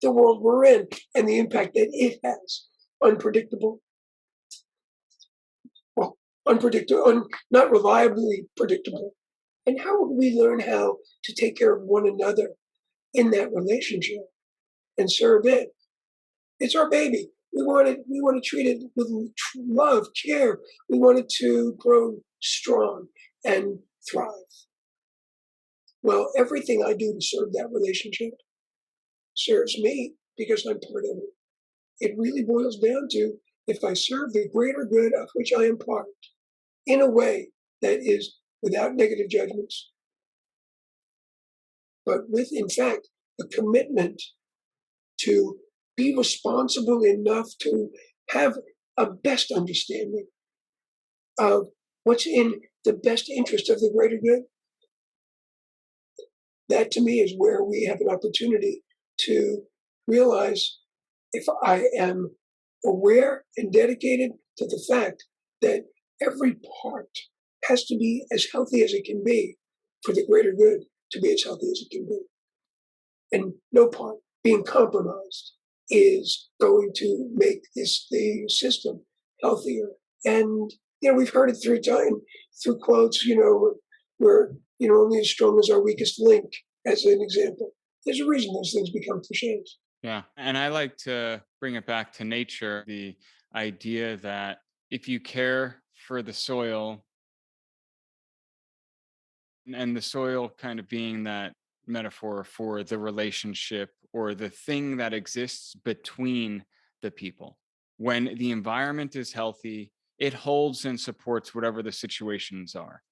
the world we're in, and the impact that it has. Unpredictable. Well, unpredictable, not reliably predictable. And how would we learn how to take care of one another in that relationship and serve it? It's our baby. We want to treat it with love, care. We want it to grow strong and thrive. Well, everything I do to serve that relationship serves me because I'm part of it. It really boils down to if I serve the greater good of which I am part in a way that is without negative judgments, but with, in fact, a commitment to be responsible enough to have a best understanding of what's in the best interest of the greater good. That to me is where we have an opportunity to realize if I am aware and dedicated to the fact that every part has to be as healthy as it can be for the greater good to be as healthy as it can be. And no part being compromised is going to make the system healthier. And we've heard it through time, through quotes, where only as strong as our weakest link, as an example. There's a reason those things become cliches. Yeah. And I like to bring it back to nature, the idea that if you care for the soil, and the soil kind of being that metaphor for the relationship or the thing that exists between the people. When the environment is healthy, it holds and supports whatever the situations are.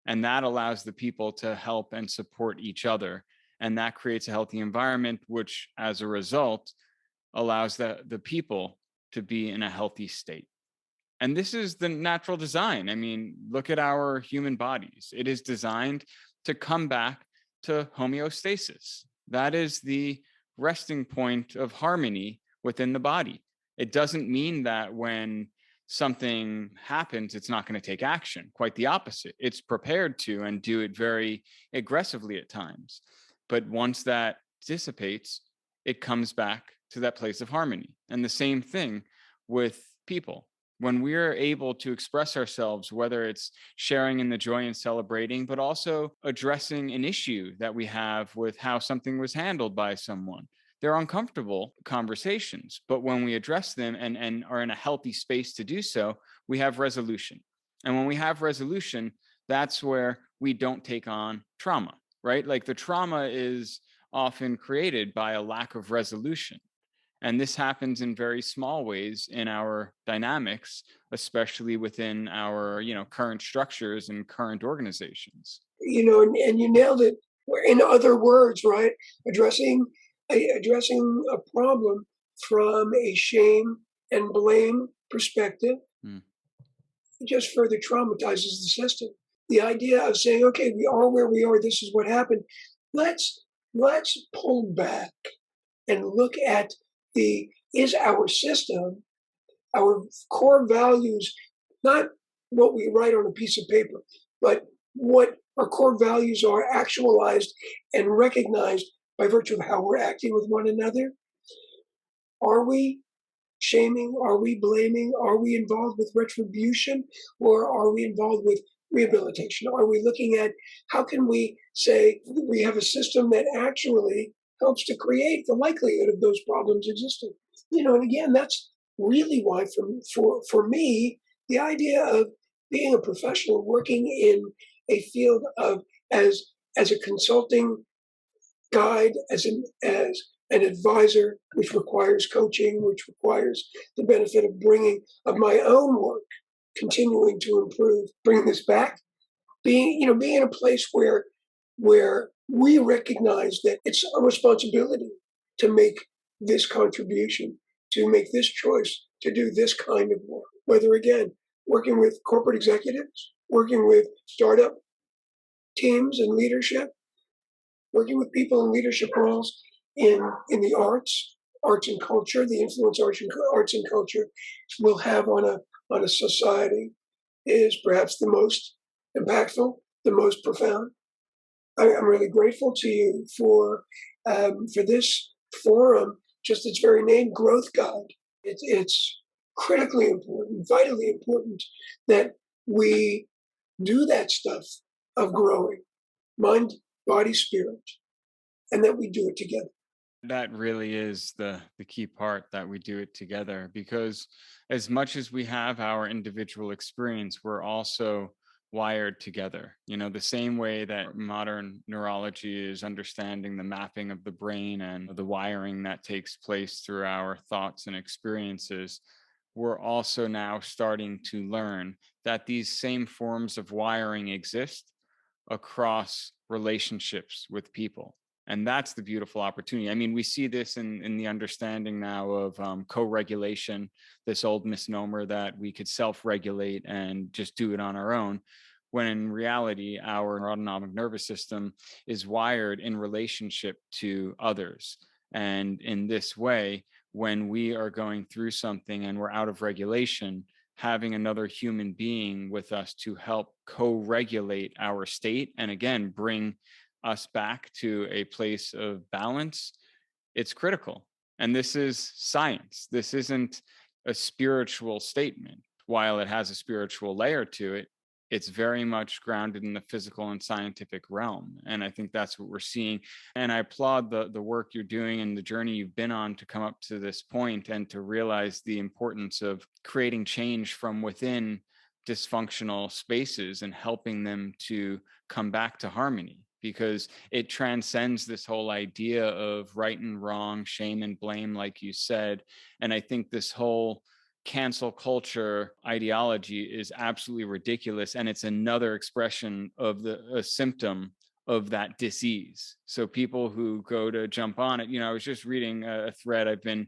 And that allows the people to help and support each other. And that creates a healthy environment, which as a result allows the people to be in a healthy state. And this is the natural design. I mean, look at our human bodies. It is designed to come back to homeostasis. That is the resting point of harmony within the body. It doesn't mean that when something happens, it's not going to take action. Quite the opposite. It's prepared to and do it very aggressively at times. But once that dissipates, it comes back to that place of harmony. And the same thing with people. When we're able to express ourselves, whether it's sharing in the joy and celebrating, but also addressing an issue that we have with how something was handled by someone. They're uncomfortable conversations, but when we address them and are in a healthy space to do so, we have resolution. And when we have resolution, that's where we don't take on trauma, right? Like the trauma is often created by a lack of resolution. And this happens in very small ways in our dynamics, especially within our, current structures and current organizations. And you nailed it. In other words, right? Addressing a problem from a shame and blame perspective Mm. just further traumatizes the system. The idea of saying, okay, we are where we are, this is what happened. Let's pull back and look at is our system, our core values, not what we write on a piece of paper, but what our core values are actualized and recognized by virtue of how we're acting with one another. Are we shaming? Are we blaming? Are we involved with retribution? Or are we involved with rehabilitation? Are we looking at how can we say we have a system that actually helps to create the likelihood of those problems existing? And again, that's really why for me, the idea of being a professional working in a field of as a consulting guide, as an advisor, which requires coaching, which requires the benefit of my own work, continuing to improve, bringing this back, being in a place where we recognize that it's a responsibility to make this contribution, to make this choice, to do this kind of work. Whether again, working with corporate executives, working with startup teams and leadership, working with people in leadership roles in the arts and culture, the influence arts and culture will have on a society is perhaps the most impactful, the most profound. I'm really grateful to you for this forum. Just its very name, Growth Guide. It's critically important, vitally important that we do that stuff of growing, mind, body, spirit, and that we do it together. That really is the key part, that we do it together, because as much as we have our individual experience, we're also wired together. The same way that modern neurology is understanding the mapping of the brain and the wiring that takes place through our thoughts and experiences, we're also now starting to learn that these same forms of wiring exist across relationships with people. And that's the beautiful opportunity. I mean, we see this in the understanding now of co-regulation, this old misnomer that we could self-regulate and just do it on our own, when in reality, our autonomic nervous system is wired in relationship to others. And in this way, when we are going through something and we're out of regulation, having another human being with us to help co-regulate our state and again bring us back to a place of balance, it's critical. And this is science. This isn't a spiritual statement. While it has a spiritual layer to it, it's very much grounded in the physical and scientific realm. And I think that's what we're seeing. And I applaud the work you're doing and the journey you've been on to come up to this point and to realize the importance of creating change from within dysfunctional spaces and helping them to come back to harmony, because it transcends this whole idea of right and wrong, shame and blame, like you said. And I think this whole cancel culture ideology is absolutely ridiculous. And it's another expression of a symptom of that disease. So people who go to jump on it, I was just reading a thread. I've been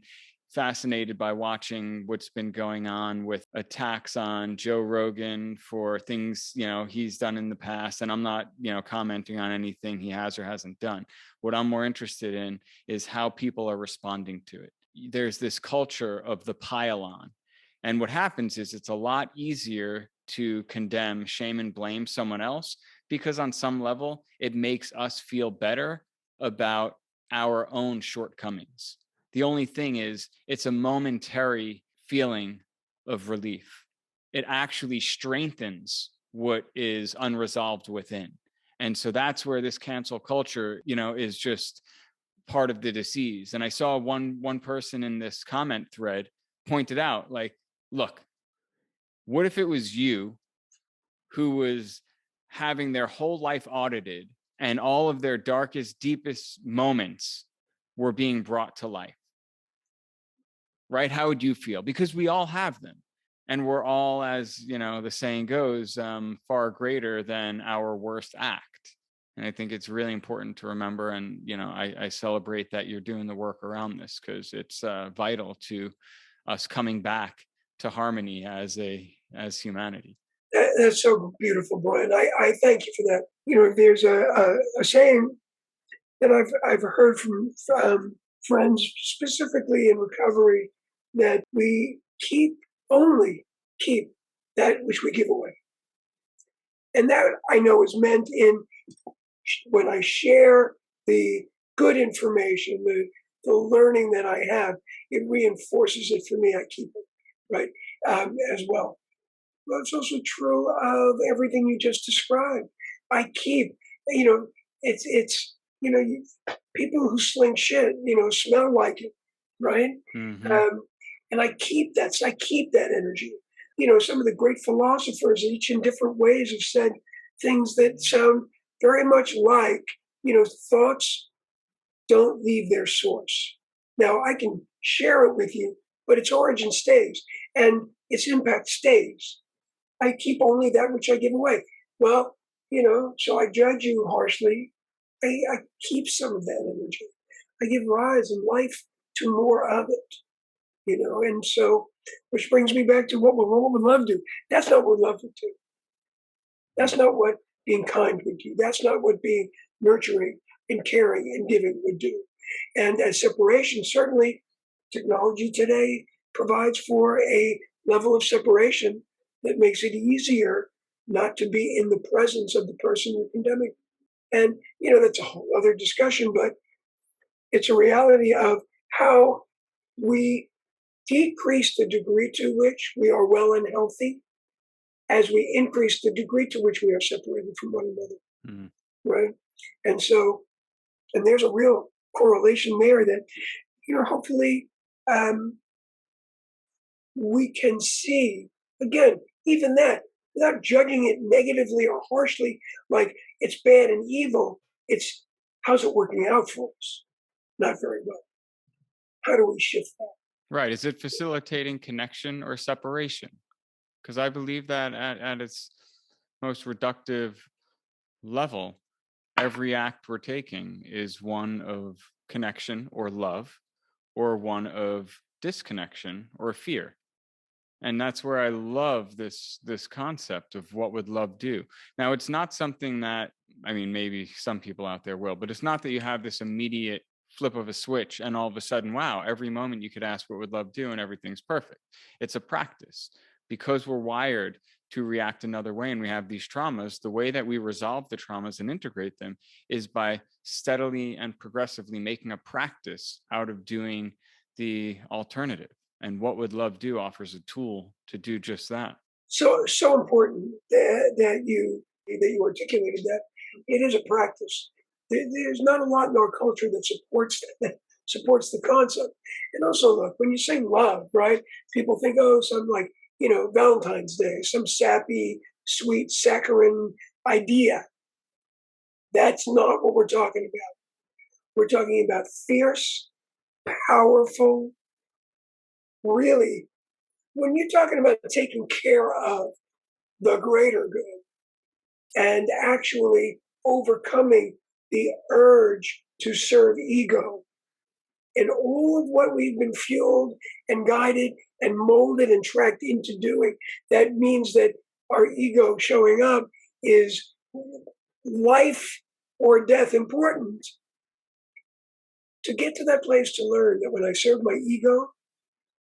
fascinated by watching what's been going on with attacks on Joe Rogan for things, he's done in the past. And I'm not, commenting on anything he has or hasn't done. What I'm more interested in is how people are responding to it. There's this culture of the pile on. And what happens is it's a lot easier to condemn, shame, and blame someone else because on some level, it makes us feel better about our own shortcomings. The only thing is, it's a momentary feeling of relief. It actually strengthens what is unresolved within. And so that's where this cancel culture, is just part of the disease. And I saw one person in this comment thread pointed out, like, look, what if it was you who was having their whole life audited and all of their darkest, deepest moments were being brought to life? Right? How would you feel? Because we all have them. And we're all, as the saying goes, far greater than our worst act. And I think it's really important to remember. And, I celebrate that you're doing the work around this because it's vital to us coming back to harmony as humanity. That's so beautiful, Brian. I thank you for that. There's a saying that I've heard from friends, specifically in recovery, that we only keep that which we give away. And that I know is meant in when I share the good information, the learning that I have, it reinforces it for me. I keep it, right, as well. But it's also true of everything you just described. I keep, it's people who sling shit, smell like it, right? Mm-hmm. And I keep that. I keep that energy. Some of the great philosophers, each in different ways, have said things that sound very much like, thoughts don't leave their source. Now, I can share it with you, but its origin stays and its impact stays. I keep only that which I give away. Well, so I judge you harshly. I keep some of that energy. I give rise and life to more of it, and so, which brings me back to what would love do? That's not what love would do. That's not what being kind would do. That's not what being nurturing and caring and giving would do. And as separation, certainly technology today provides for a level of separation that makes it easier not to be in the presence of the person you're condemning. And, that's a whole other discussion, but it's a reality of how we decrease the degree to which we are well and healthy as we increase the degree to which we are separated from one another. Mm. Right. And so, and there's a real correlation there that, hopefully we can see, again, even that, without judging it negatively or harshly, like it's bad and evil. It's how's it working out for us? Not very well. How do we shift that? Right. Is it facilitating connection or separation? Because I believe that at its most reductive level, every act we're taking is one of connection or love, or one of disconnection or fear. And that's where I love this concept of what would love do. Now, it's not something that, maybe some people out there will, but it's not that you have this immediate flip of a switch and all of a sudden, wow, every moment you could ask what would love do and everything's perfect. It's a practice. because we're wired to react another way and we have these traumas, the way that we resolve the traumas and integrate them is by steadily and progressively making a practice out of doing the alternative. And What Would Love Do offers a tool to do just that. So important that you articulated that. It is a practice. There's not a lot in our culture that supports the concept. And also, look, when you say love, right? People think, oh, something like Valentine's Day, some sappy, sweet, saccharine idea. That's not what we're talking about. We're talking about fierce, powerful, really. When you're talking about taking care of the greater good and actually overcoming the urge to serve ego and all of what we've been fueled and guided and molded and tracked into doing, that means that our ego showing up is life or death important. To get to that place to learn that when I serve my ego,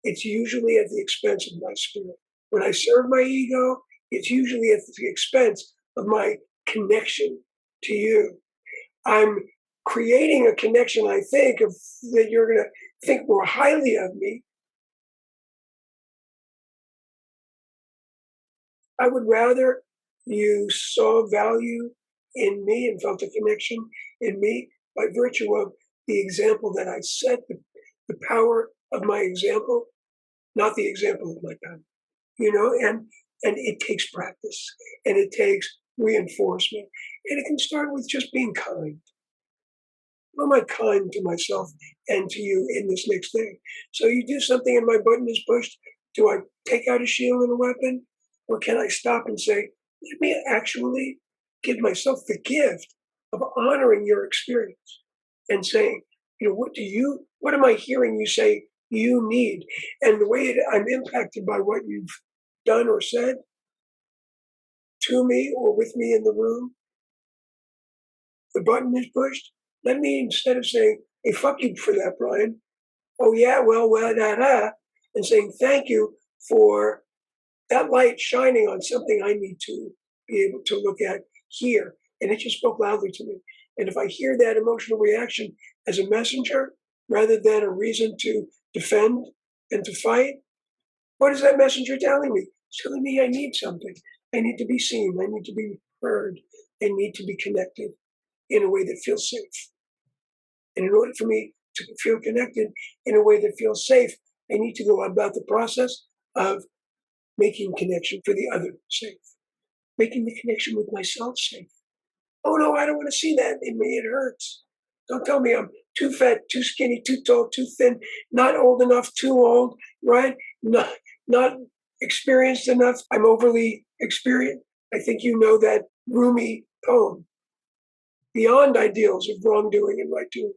it's usually at the expense of my spirit. When I serve my ego, it's usually at the expense of my connection to you. I'm creating a connection, I think, that you're going to think more highly of me. I would rather you saw value in me and felt a connection in me by virtue of the example that I set, the power of my example, not the example of my power. And it takes practice and it takes reinforcement. And it can start with just being kind. Am I kind to myself and to you in this next day? So you do something and my button is pushed. Do I take out a shield and a weapon? Or can I stop and say, let me actually give myself the gift of honoring your experience and saying, what am I hearing you say you need? And the way I'm impacted by what you've done or said to me or with me in the room, the button is pushed. Let me, instead of saying, hey, fuck you for that, Brian. Oh, yeah, well, and saying thank you for that light shining on something I need to be able to look at here. And it just spoke loudly to me. And if I hear that emotional reaction as a messenger rather than a reason to defend and to fight, what is that messenger telling me? It's telling me I need something. I need to be seen. I need to be heard. I need to be connected in a way that feels safe. And in order for me to feel connected in a way that feels safe, I need to go about the process of making connection for the other safe, making the connection with myself safe. Oh no, I don't want to see that in me. It hurts. Don't tell me I'm too fat, too skinny, too tall, too thin, not old enough, too old, right? Not experienced enough. I'm overly experienced. I think you know that Rumi poem, Beyond Ideals of Wrongdoing and Right Doing.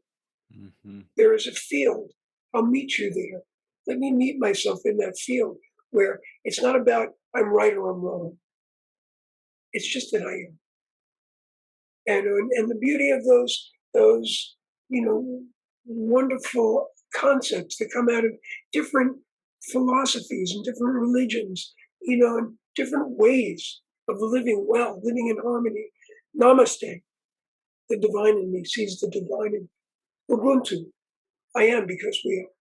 Mm-hmm. There is a field. I'll meet you there. Let me meet myself in that field where it's not about I'm right or I'm wrong. It's just that I am. And the beauty of those wonderful concepts that come out of different philosophies and different religions, and different ways of living well, living in harmony. Namaste. The divine in me sees the divine in me. Ubuntu. I am because we are.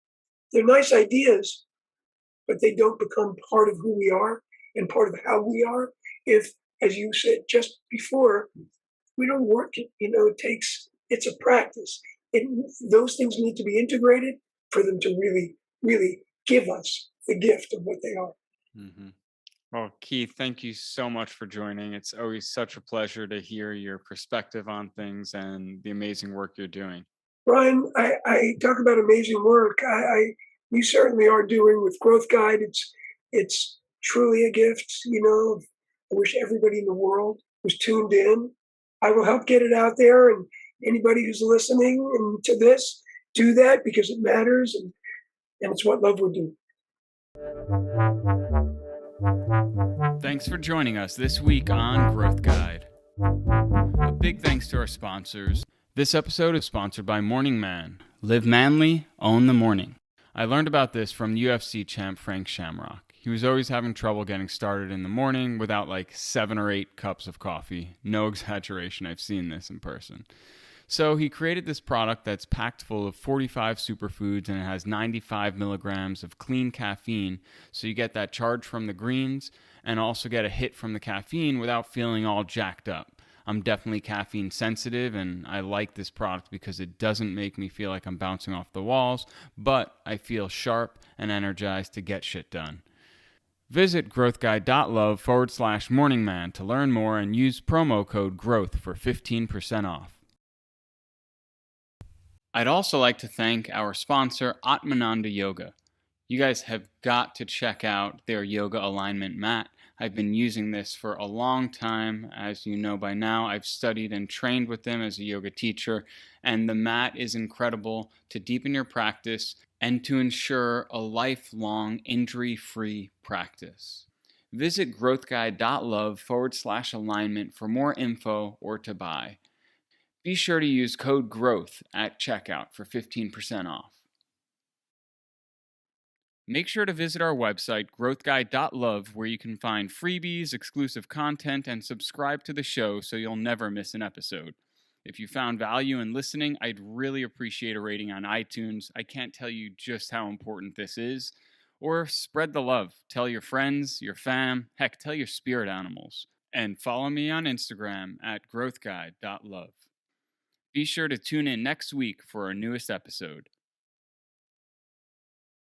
They're nice ideas, but they don't become part of who we are and part of how we are if, as you said just before, we don't work it. It's a practice. Those things need to be integrated for them to really, really give us the gift of what they are. Mm-hmm. Well, Keith, thank you so much for joining. It's always such a pleasure to hear your perspective on things and the amazing work you're doing. Brian, I talk about amazing work. You certainly are doing with Growth Guide. It's truly a gift. I wish everybody in the world was tuned in. I will help get it out there, and anybody who's listening to this, do that because it matters, and it's what love would do. Thanks for joining us this week on Growth Guide. A big thanks to our sponsors. This episode is sponsored by Morning Man. Live manly, own the morning. I learned about this from UFC champ Frank Shamrock. He was always having trouble getting started in the morning without like 7 or 8 cups of coffee. No exaggeration, I've seen this in person. So he created this product that's packed full of 45 superfoods and it has 95 milligrams of clean caffeine. So you get that charge from the greens and also get a hit from the caffeine without feeling all jacked up. I'm definitely caffeine sensitive and I like this product because it doesn't make me feel like I'm bouncing off the walls, but I feel sharp and energized to get shit done. Visit growthguide.love/morningman to learn more and use promo code GROWTH for 15% off. I'd also like to thank our sponsor, Atmananda Yoga. You guys have got to check out their yoga alignment mat. I've been using this for a long time. As you know by now, I've studied and trained with them as a yoga teacher, and the mat is incredible to deepen your practice and to ensure a lifelong injury-free practice. Visit growthguide.love/alignment for more info or to buy. Be sure to use code GROWTH at checkout for 15% off. Make sure to visit our website, growthguide.love, where you can find freebies, exclusive content, and subscribe to the show so you'll never miss an episode. If you found value in listening, I'd really appreciate a rating on iTunes. I can't tell you just how important this is. Or spread the love. Tell your friends, your fam, heck, tell your spirit animals. And follow me on Instagram at growthguide.love. Be sure to tune in next week for our newest episode.